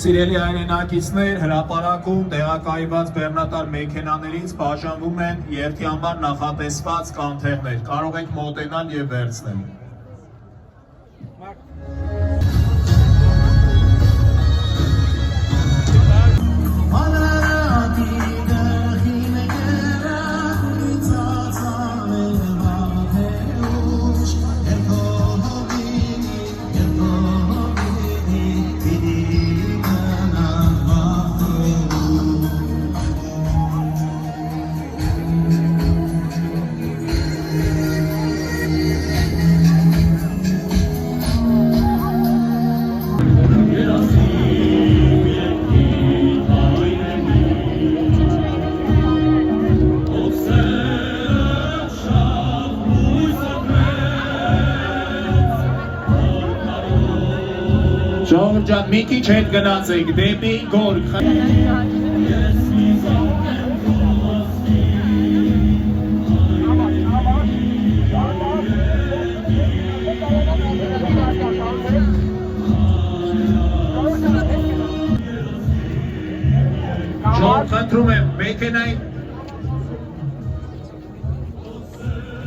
Սիրելի հայրենակիցներ, հրապարակում տեղակայված բեռնատար մեքենաներից բաժանվում են երթի համար նախատեսված կանթեղներ, կարող եք մոտենալ և վերցնել։ Ժողովուրդ ջան, մի քիչ հետ գնացեք դեպի գորգ։ Խնդրում եմ,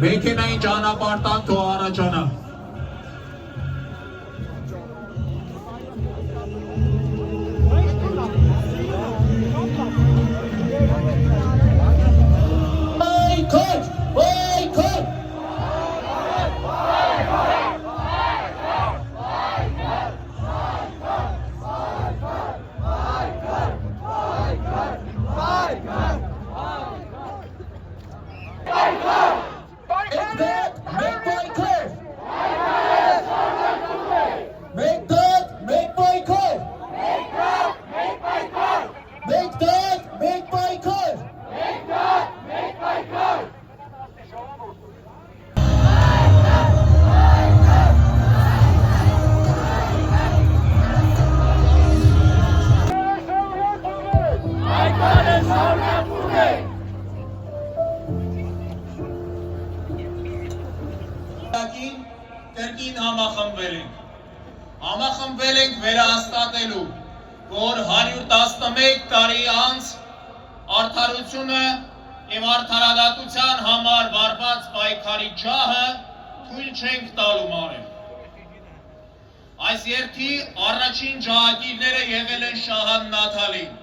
մեքենային ճանապարհտան թող առաջանա։ Կրկին համախմբվել ենք վերահաստատելու, որ 111 տարի անց արդարությունը և արդարադատության համար վարված պայքարի ջահը թույլ չենք տալու մարել։ Այս երթի առաջին ջահագիրները եղել են Շահան Նաթալին,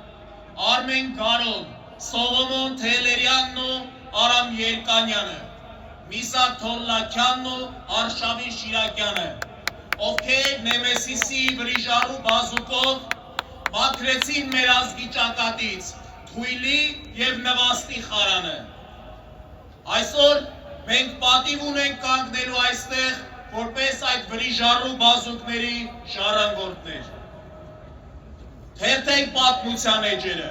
Արմեն Գարոն, Սողոմոն Թելերյանն ու Արամ Երկանյանը, Միսակ Թորլաքյանն ու Արշավին Շիրակյանը, ովքեր Նեմեսիսի վրիժառու բազուկով մաքրեցին մեր ազգի ճակատից թույլի և նվաստի խարանը։ Այսօր մենք պատիվ ունենք կանգնելու այստեղ որպես այդ վրիժառու բազուկների ժառանգորդներ։ Թերթեք պատմության էջերը,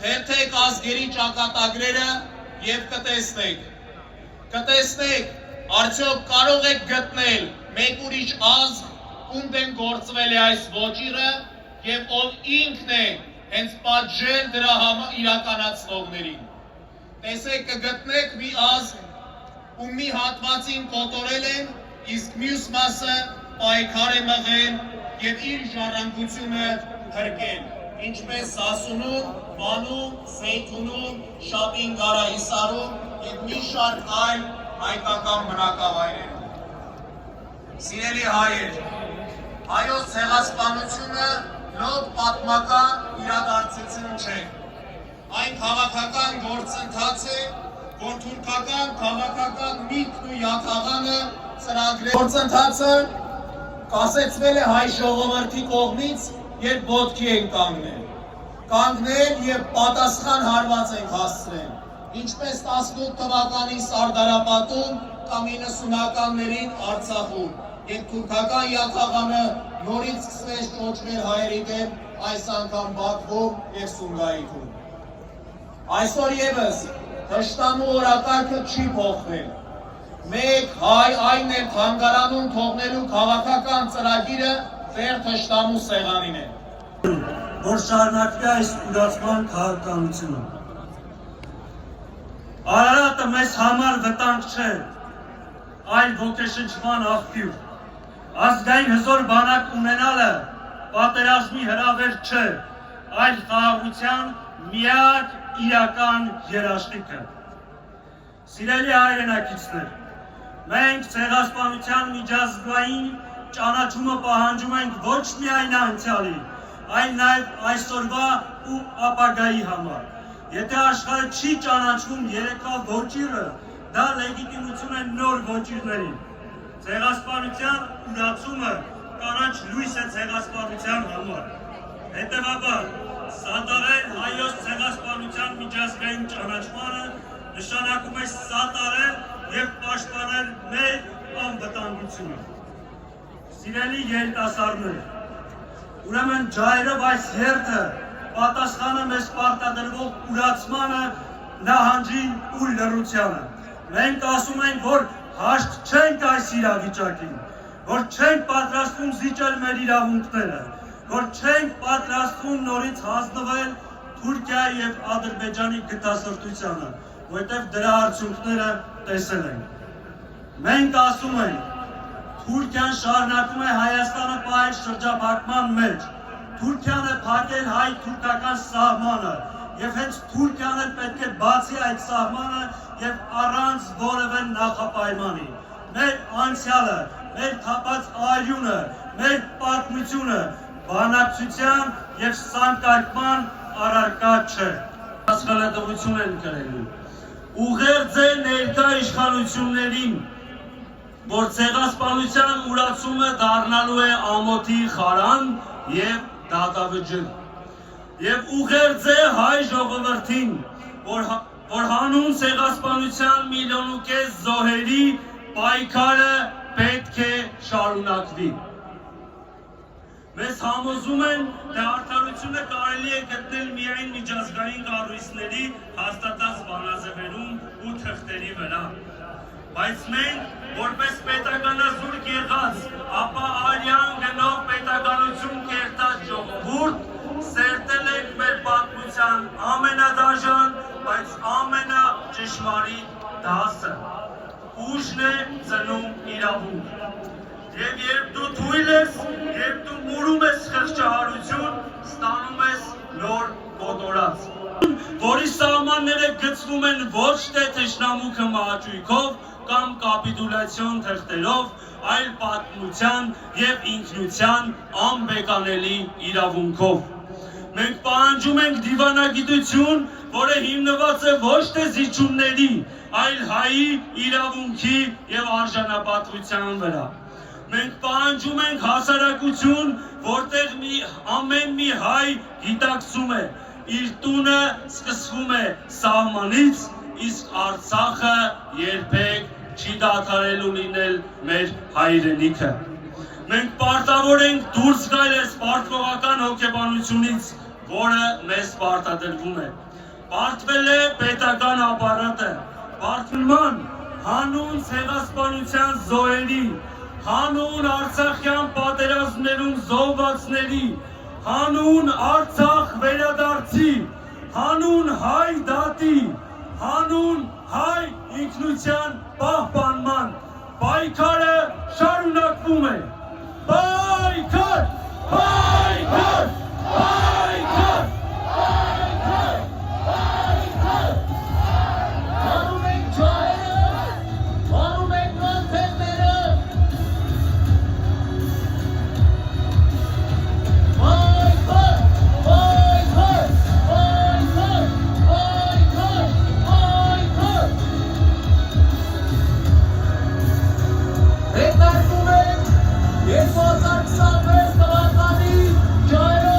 թերթեք ազգերի ճակատագրերը և կտեսնեք, արդյոք կարող եք գտնել մեկ ուրիշ ազգ, ում դեմ գործվել է այս ոճիրը և ով ինքն է հենց պատժել դրա իրականացնողներին։ Տեսեք, կգտնեք մի ազգ, ում մի հատվածին կոտորել են, իսկ մյուս մասը պայքար է մղել և իր ժառանգությունը հրկել, ինչպես Սասունում, Վանում, Զեյթունում, Շապին Գարահիսարում և մի շարք այլ հայկական բնակավայրերում։ Սիրելի հայեր, հայոց ցեղասպանությունը լոկ պատմական իրադարձություն չէ։ Այն քաղաքական գործընթաց է, որ թուրքական քաղաքական միտքն ու յաթաղանը ծրագրել։ Գործընթացը կասեցվել է հայ ժողովրդի կողմից, երբ ոտքի են կանգնել և պատասխան հարված ենք հասցրել, ինչպես 18 թվականի Սարդարապատում կամ 90-ականներին Արցախում, և թուրքական յաթաղանը նորից սկսվեց ճոճվել հայերի դեմ, այս անգամ Բաքվում և Սումգայիթում։ Այսօր ևս թշնամու օրակարգը չի փոխվել։ Մեկ հայ այն էլ թանգարանում թողնելու քաղաքական ծրագիրը դեռ թշնամու սեղանին է։ Որ շարունակվի այս ուրացման քաղաքականությունը։ Արարատը մեզ համար վտանգ չէ, այլ ոգեշնչման աղբյուր։ Ազգային հզոր բանակ ունենալը պատերազմի հրավեր չէ, այլ խաղաղության միակ իրական երաշխիքը։ Սիրելի հայրենակիցներ, մենք ցեղասպանության միջազգային ճանաչումը պահանջում ենք ոչ միայն անցյալի, այլ նաև այսօրվա ու ապագայի համար։ Եթե աշխարհը չի ճանաչվում երեկվա ոճիրը, դա լեգիտիմություն է նոր ոճիրներին։ Ցեղասպանության ուրացումը կանաչ լույս է ցեղասպանության համար։ Հետևաբար, սատարել հայոց ցեղասպանության միջազգային ճանաչմանը նշանակում է սատարել և պաշտպանել մեր անվտանգությունը։ Սիրելի երիտասարդներ, ուրեմն ջահերով այս երթը պատասխանը մեզ պարտադրվող ուրացմանը, նահանջին ու լռությանը։ Մենք ասում ենք, որ հաշտ չենք այս իրավիճակին, որ չենք պատրաստվում զիջել մեր իրավունքները, որ չենք պատրաստվում նորից հանձնվել Թուրքիայի և Ադրբեջանի գտասրտությանը, որտեղ դրա արդյունքները տեսել ենք։ Մենք ասում ենք, Թուրքիան շարունակում է Հայաստանը պահել շրջափակման մեջ, Թուրքիան է փակել հայ-թուրքական սահմանը, և հենց Թուրքիան էլ պետք է բացի այդ սահմանը և առանց որևէ նախապայմանի։ Մեր անցյալը, մեր թափած արյունը, մեր պատմությունը բանակցության և սանկարկման առարկա չէ։ Հասկանալություն են կրելու։ Ուղերձ է ներկա իշխանություններին, որ ցեղասպանության ուրացումը դառնալու է ամոթի խարան և դատավճիռ։ Եվ ուղերձ է հայ ժողովրդին, որ հանուն ցեղասպանության 1,5 միլիոն զոհերի պայքարը պետք է շարունակվի։ Մեզ համոզում են, թե արդարությունը կարելի է գտնել միայն միջազգային կառույցների հաստատած բանաձևերում ու թղթերի վրա։ Բայց մենք, որպես պետականազուրկ եղած, ապա արյան գնով պետականություն կերտած ժողովուրդ, սերտել ենք մեր պատմության ամենադաժան, բայց ամենաճշմարիտ դասը։ Ուժն է ծնում իրավունք։ Եվ երբ դու թույլ ես, երբ դու մուրում ես խղճահարություն, ստանում ես նոր կոտորած, որի սահմանները գծվում են ոչ թե թշնամու քմահաճույքով կամ կապիտուլյացիոն թղթերով, այլ պատմության և ինքնության անբեկանելի իրավունքով։ Մենք պահանջում ենք դիվանագիտություն, որը հիմնված է ոչ թե զիջումների, այլ հայի իրավունքի և արժանապատվության վրա։ Մենք պահանջում ենք հասարակություն, որտեղ ամեն մի հայ գիտակցում է, իր տունը սկսվում է սահմանից, իսկ Արցախը երբեք չի դադարելու լինել մեր հայրենիքը։ Մենք պարտավոր ենք դուրս գալ այս պարտվողական հոգեբանությունից, որը մեզ պարտադրվում է։ Պարտվել է պետական ապարատը, պարտման հանուն ցեղասպանության զոհերի, հանուն արցախյան պատերազմներում զոհվածների, հանուն Արցախ վերադարձի, հանուն հայ դատի, հանուն հայ ինքնության պահպանման պայքարը շարունակվում է։ Պայքար! Պայքար! Պայքար! Պայքար! Պայքար! Հանում ենք ջահերը, հանում ենք կանթերները, պայքար! Պայքար! Պայքար! Պայքար! Պայքար! Հետարկում ենք 2026 թվականի ջահերով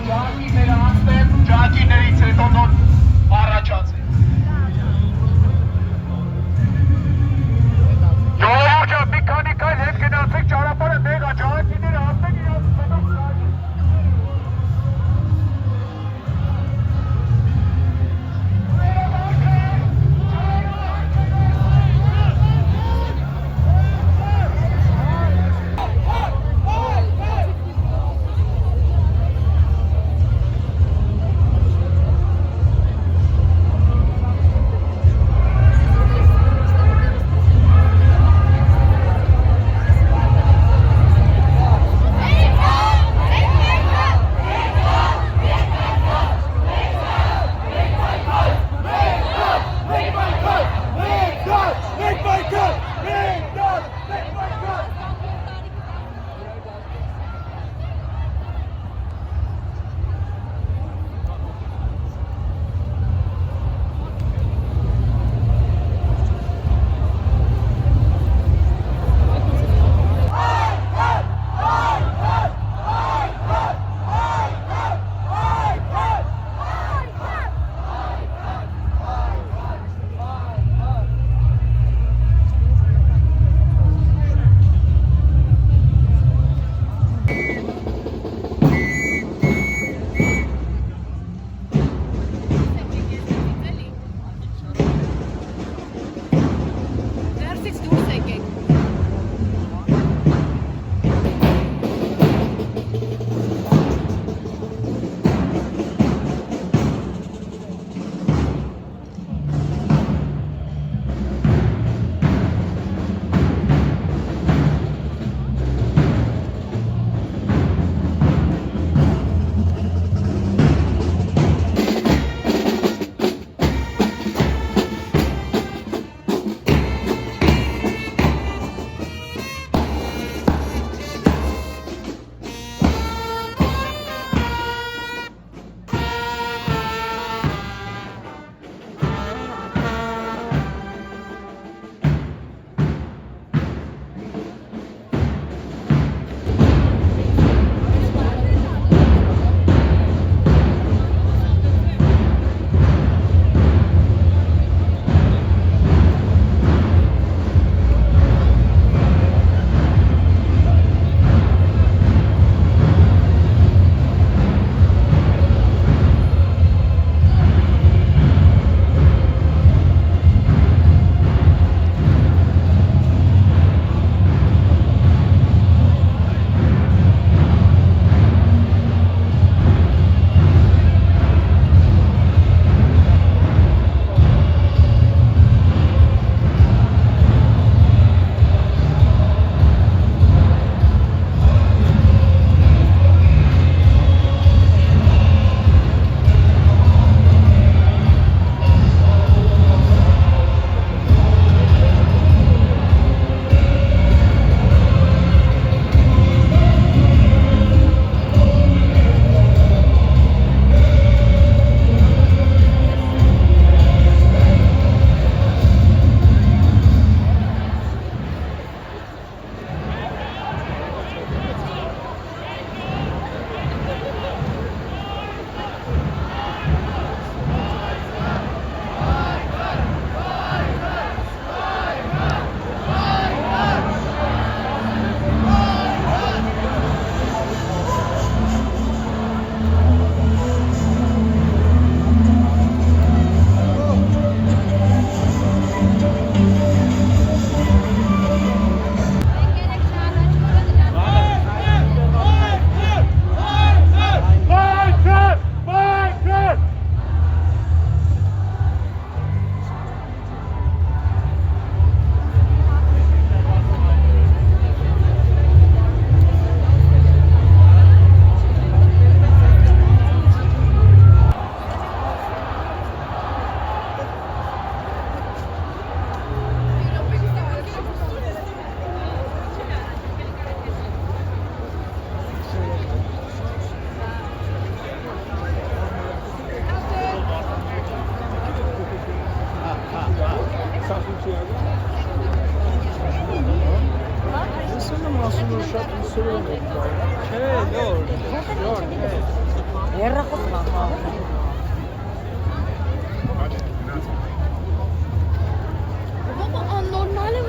ջահակիրները անցնեն, ջահակիրներից հետո նոր առաջացեն։ Ժողովուրդ, մի քանի քայլ հետ գնացեք ճանապարհը դեղա, ջահակիրները անցնեն իրանց հետո Nasıl uşak bir soru yok. Şey, yok. Երախոս մախա։ Baba anormal mi?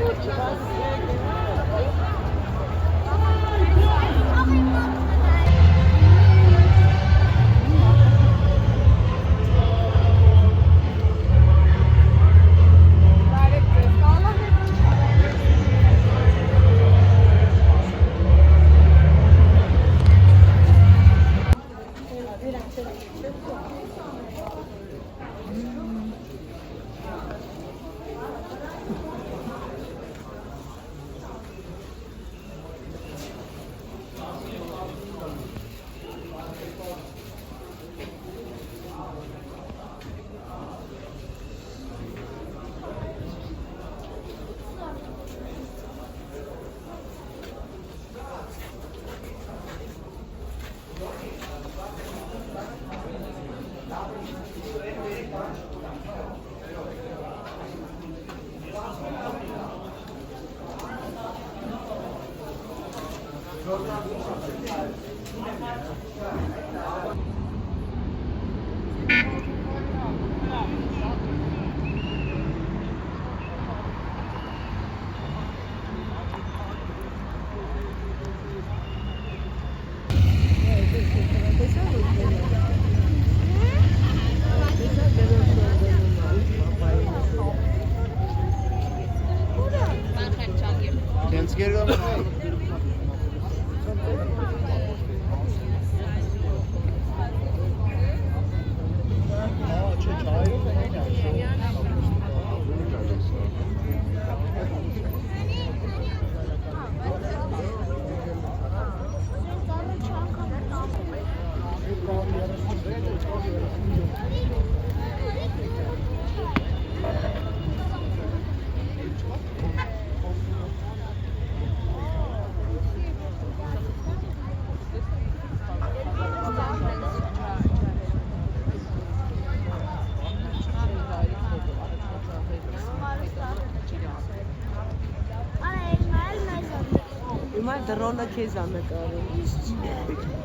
Հիմա դրոնը քեզ ա նկարում։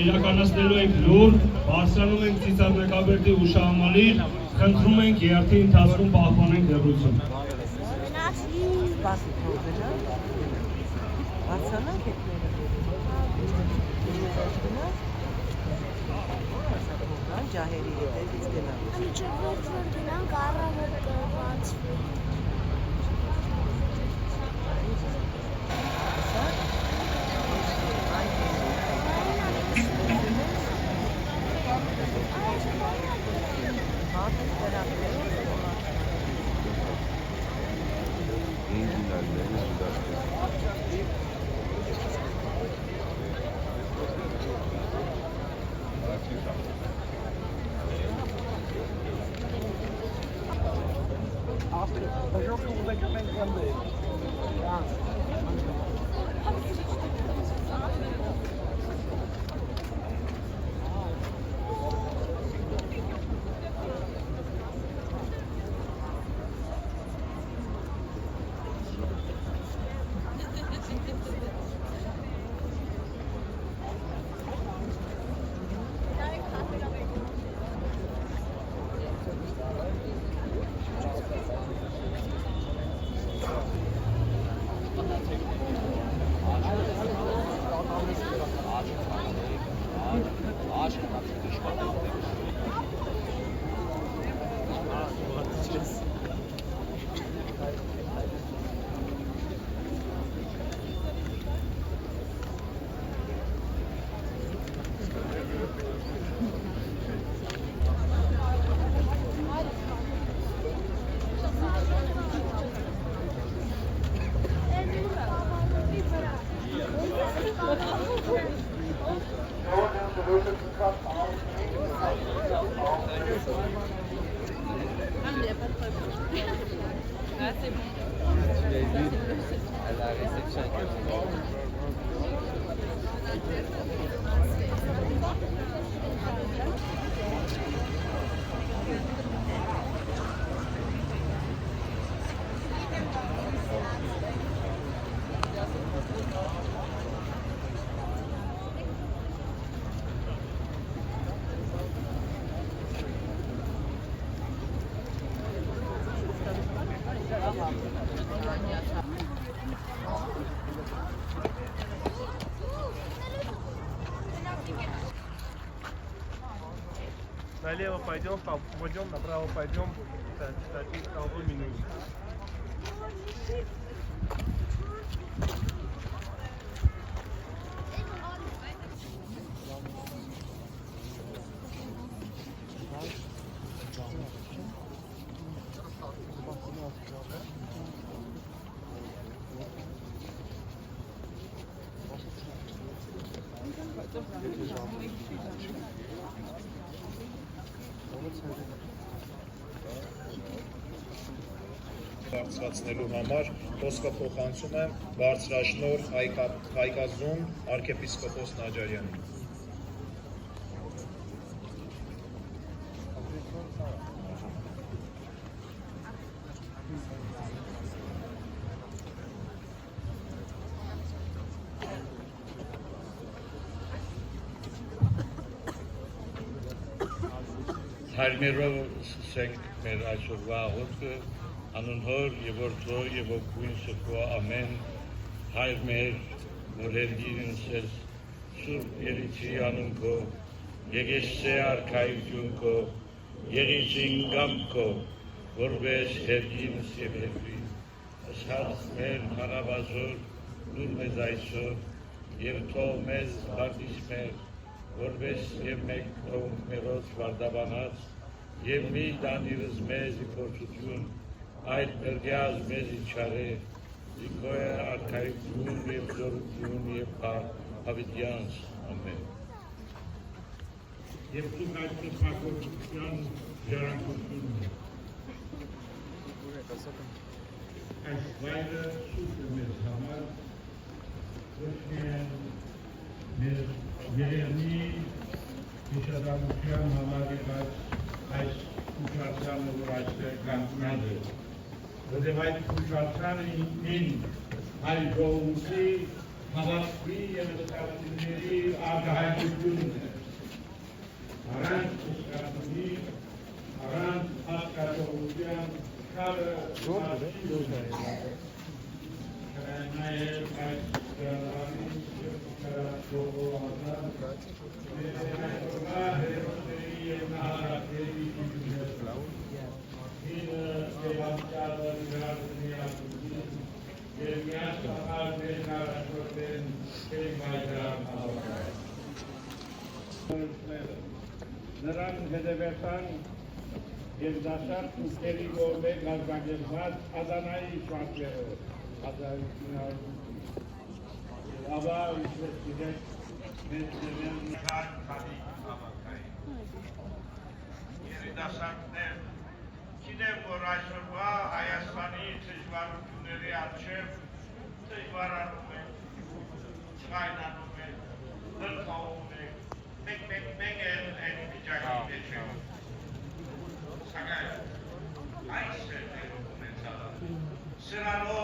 իրականացնելու ենք լուր, բարձրանում ենք Ծիծեռնակաբերդի հուշահամալիր, խնդրում ենք երթի ընթացքում պահպանենք լռություն։ Սպասի թողնելա։ Բարձրանանք հետները։ Ջահերի հետևից գնանք։ Անջրվեց որ գնանք առավոտ կբացվի։ Налево пойдем, пойдем, направо пойдем, статик толпу минут. Բարձրացնելու համար խոսքը փոխանցում եմ բարձրաշնորհ Հայկազուն arczepiskopos Նաջարյանին։ Հարմերով սկսենք մեր այսօրվա աղոթքը, անուն Հոր և Որդու և Ոգին Սրբու ամեն, Հայր մեր, որ հերգին սես, Սուրբ Երիցի անուն քո, եկեսցե արքայություն քո, եղիցին գամ քո, որպես հերգինս և հերգի, ըսած մեր խարավազոր, դուր մեզ այսօր, և թող մեզ բարձիս մեր, որպես և մեկ թող մերոց վարդաբանած, և մի դանիրս մեզ իպորցություն, այդ մերգյազ մեզ իչարե, իքո է արքայություն և զորություն և հավիտյանս, ամեն։ Եվ թուք այդ պսակորության ժարանքությունն է։ Այս վայրը սուտ է մեզ համար, ոչ միայն մեր երևնի հիշադակության համարի այս ուշացյանը, որ այստեղ կանգնած է, որտեղ այդ ուշացյանը ինքնին հայ ժողովրդի հավաքվի և նկատիների արգահայտությունն է։ Առանց ուշկատունի, առանց հասկացողության կավը նաև այս գրադարանի կարացողո ազատ ներայնորվա հերոսների և նահարակների ինը սևանցյալը գրադնի ատուզին և միասպահար ներնարաշորդեն կեիմայդրան հավաքայ։ Նրան հետևեցան և դաշարդ ուստերի որմեկ հազգագերված ադանայի շվանքերը Աբա ինչպես գիտեք, մեծ դերեն նկար քանի հավաքային։ Երիտասարդներ, գիտեմ, որ այսօրվա Հայաստանի դժվարությունների առջև դժվարանում եք, չղայնանում եք, լրխավում եք, մենք էլ այդ վիճակի մեջ ենք։ Սակայն այս է մեր ունեցալը, սրանով